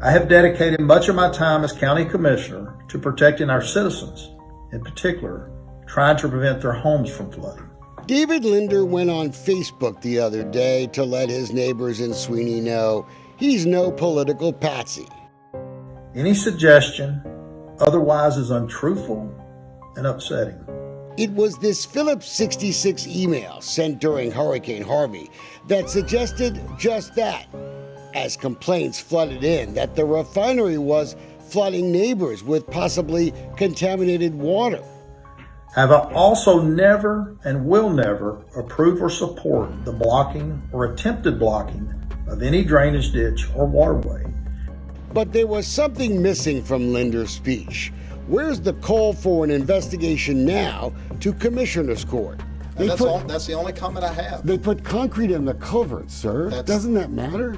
I have dedicated much of my time as county commissioner to protecting our citizens, in particular, trying to prevent their homes from flooding. David Linder went on Facebook the other day to let his neighbors in Sweeney know he's no political patsy. Any suggestion otherwise is untruthful and upsetting. It was this Phillips 66 email sent during Hurricane Harvey that suggested just that, as complaints flooded in that the refinery was flooding neighbors with possibly contaminated water. Have I also never and will never approve or support the blocking or attempted blocking of any drainage ditch or waterway. But there was something missing from Linder's speech. Where's the call for an investigation now to Commissioner's Court? That's the only comment I have. They put concrete in the culverts, sir. Doesn't that matter?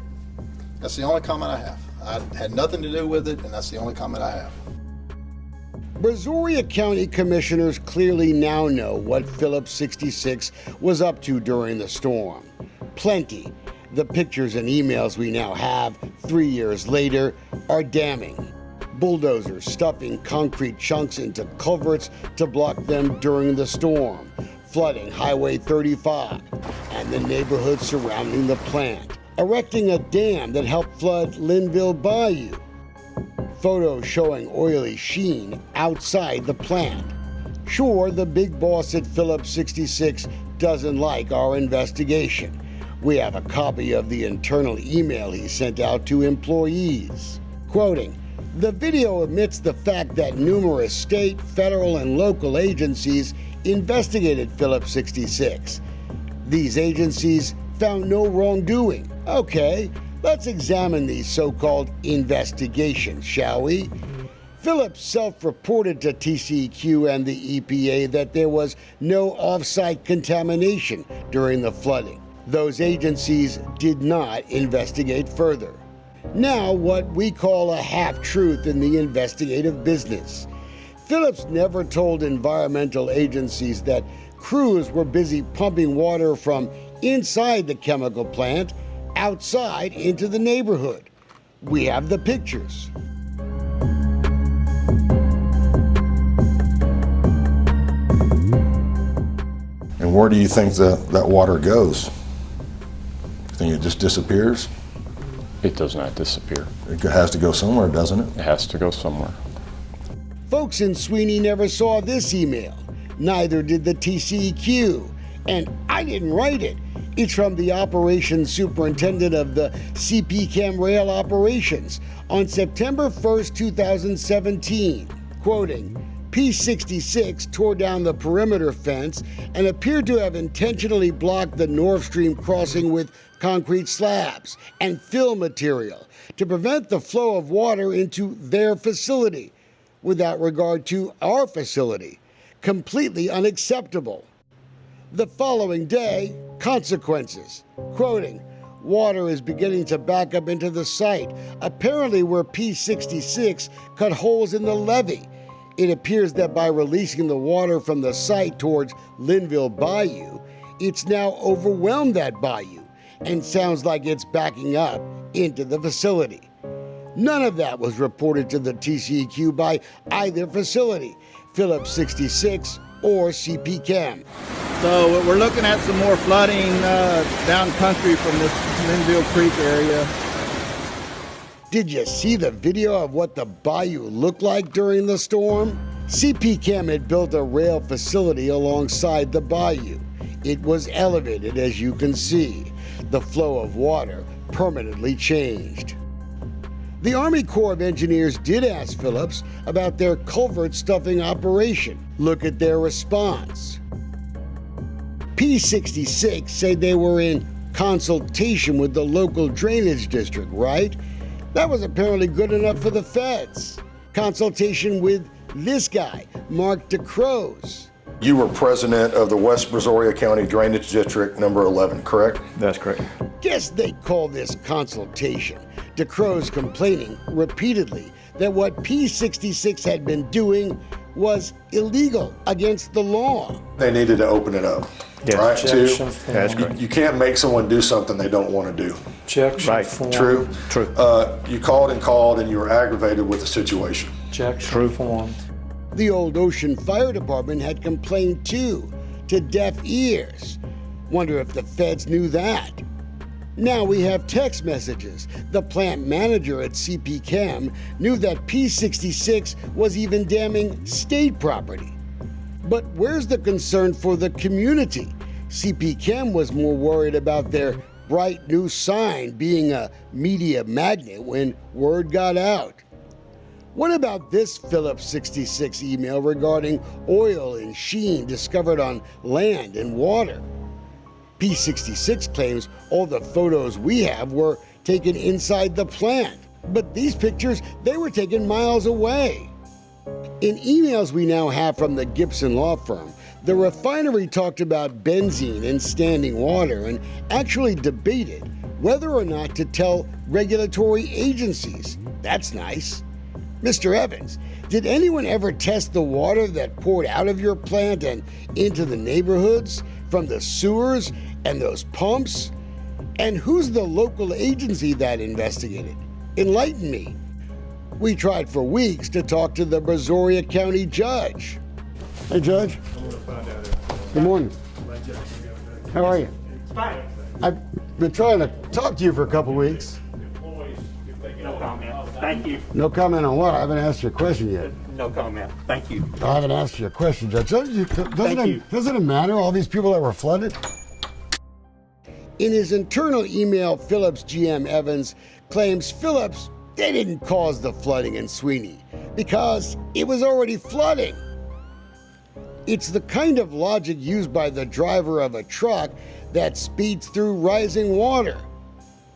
That's the only comment I have. I had nothing to do with it, and that's the only comment I have. Brazoria County commissioners clearly now know what Phillips 66 was up to during the storm. Plenty. The pictures and emails we now have, 3 years later, are damning. Bulldozers stuffing concrete chunks into culverts to block them during the storm, flooding Highway 35 and the neighborhoods surrounding the plant, erecting a dam that helped flood Linville Bayou. Photos showing oily sheen outside the plant. Sure, the big boss at Phillips 66 doesn't like our investigation. We have a copy of the internal email he sent out to employees. Quoting, "The video admits the fact that numerous state, federal, and local agencies investigated Phillips 66. These agencies found no wrongdoing. Okay, let's examine these so-called investigations, shall we?" Phillips self-reported to TCEQ and the EPA that there was no off-site contamination during the flooding. Those agencies did not investigate further. Now, what we call a half-truth in the investigative business. Phillips never told environmental agencies that crews were busy pumping water from inside the chemical plant outside into the neighborhood. We have the pictures. And where do you think that water goes? You think it just disappears? It does not disappear. It has to go somewhere, doesn't it? It has to go somewhere. Folks in Sweeney never saw this email. Neither did the TCEQ. And I didn't write it. It's from the operations superintendent of the CPChem rail operations on September 1st, 2017. Quoting, P66 tore down the perimeter fence and appeared to have intentionally blocked the North Stream crossing with concrete slabs and fill material to prevent the flow of water into their facility without regard to our facility. Completely unacceptable. The following day, consequences. Quoting, water is beginning to back up into the site, apparently where P66 cut holes in the levee. It appears that by releasing the water from the site towards Linville Bayou, it's now overwhelmed that bayou and sounds like it's backing up into the facility. None of that was reported to the TCEQ by either facility, Phillips 66 or CPChem. So we're looking at some more flooding down country from this Linville Creek area. Did you see the video of what the bayou looked like during the storm? CPChem had built a rail facility alongside the bayou. It was elevated, as you can see. The flow of water permanently changed. The Army Corps of Engineers did ask Phillips about their culvert stuffing operation. Look at their response. P66 said they were in consultation with the local drainage district, right? That was apparently good enough for the feds. Consultation with this guy, Mark DeCrose. You were president of the West Brazoria County Drainage District number 11, correct? That's correct. Guess they call this consultation. DeCrose complaining repeatedly that what P66 had been doing was illegal, against the law. They needed to open it up. Yeah. right? Too. Objection form. That's correct. You can't make someone do something they don't want to do. Objection Right. form. True. True. You called and you were aggravated with the situation. Objection form. The Old Ocean Fire Department had complained too, to deaf ears. Wonder if the feds knew that. Now we have text messages. The plant manager at CP Chem knew that P66 was even damming state property. But where's the concern for the community? CP Chem was more worried about their bright new sign being a media magnet when word got out. What about this Phillips 66 email regarding oil and sheen discovered on land and water? P66 claims all the photos we have were taken inside the plant, but these pictures, they were taken miles away. In emails we now have from the Gibson law firm, the refinery talked about benzene in standing water and actually debated whether or not to tell regulatory agencies. That's nice. Mr. Evans, did anyone ever test the water that poured out of your plant and into the neighborhoods from the sewers and those pumps? And who's the local agency that investigated? Enlighten me. We tried for weeks to talk to the Brazoria County judge. Hey, Judge. Good morning. How are you? Fine. I've been trying to talk to you for a couple weeks. No comment. Thank you. No comment on what? I haven't asked you a question yet. No comment. Thank you. I haven't asked you a question, Judge. Doesn't it matter, all these people that were flooded? In his internal email, Phillips GM Evans claims Phillips, they didn't cause the flooding in Sweeney because it was already flooding. It's the kind of logic used by the driver of a truck that speeds through rising water.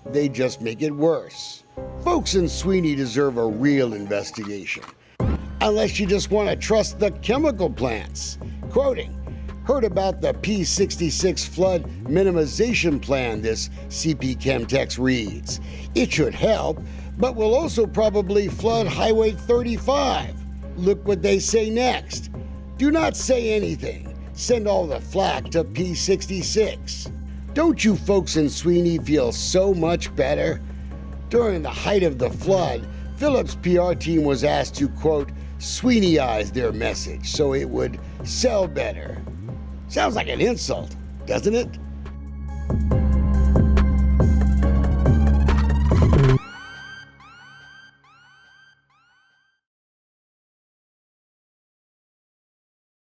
They just make it worse. Folks in Sweeney deserve a real investigation. Unless you just want to trust the chemical plants. Quoting, heard about the P66 flood minimization plan, this CP Chem text reads. It should help, but will also probably flood Highway 35. Look what they say next. Do not say anything. Send all the flack to P66. Don't you folks in Sweeney feel so much better? During the height of the flood, Phillips' PR team was asked to, quote, Sweeneyize their message so it would sell better. Sounds like an insult, doesn't it?